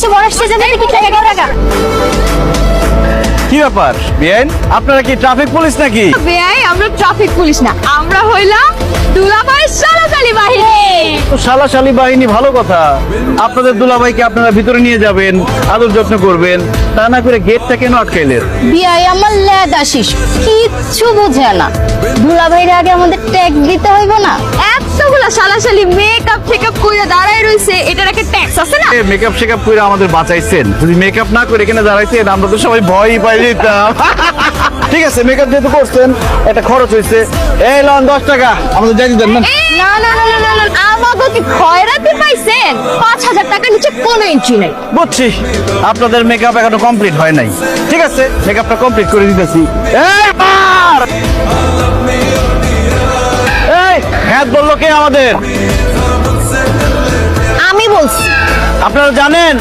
আসছে বড় আসছে জানেন কি টাকা টাকা কি ব্যাপার বিআইন, আপনারা কি ট্রাফিক পুলিশ নাকি? বেআই আমরা ট্রাফিক পুলিশ না, আমরা হইলাম দুলাভাই সালাকালি বাহিনী। তো সালাশালি বাহিনী, ভালো কথা। আপনাদের দুলাভাইকে আপনারা ভিতরে নিয়ে যাবেন, আদর যত্ন করবেন, তা না করে গেটটা কেন আটকাইলেন? বিআই আমার ল্যাদ আসিস কিচ্ছু বুঝে না। দুলাভাইয়ের আগে আমাদের ট্যাক্স দিতে হইব না? এতগুলা সালাশালি মেকআপ টেকআপ কইরা দাঁড়ায় রইছে, এটার একটা ট্যাক্স আছে না? মেকআপ শেকআপ করে আমাদের বাঁচাইছেন, যদি মেকআপ না করে এখানে দাঁড়াইছেন আমরা তো সবাই ভয়ই পাই যেতাম। ঠিক আছে, মেকআপ যেহেতু করছেন একটা খরচ হয়েছে, এই লন 10 টাকা আমাদের যাই দেন না। না না না না না না, আমাকে কি খয়রাতি পাইছেন? 5,000 টাকা নিচে কোনো এন্ট্রি নাই। বুঝছি, আপনাদের মেকআপ এখনো কমপ্লিট হয় নাই। ঠিক আছে, মেকআপটা কমপ্লিট করে দিতেছি। এই মার! এই হ্যাঁ বললো কে আমাদের? আমি বলছি আপনারা জানেন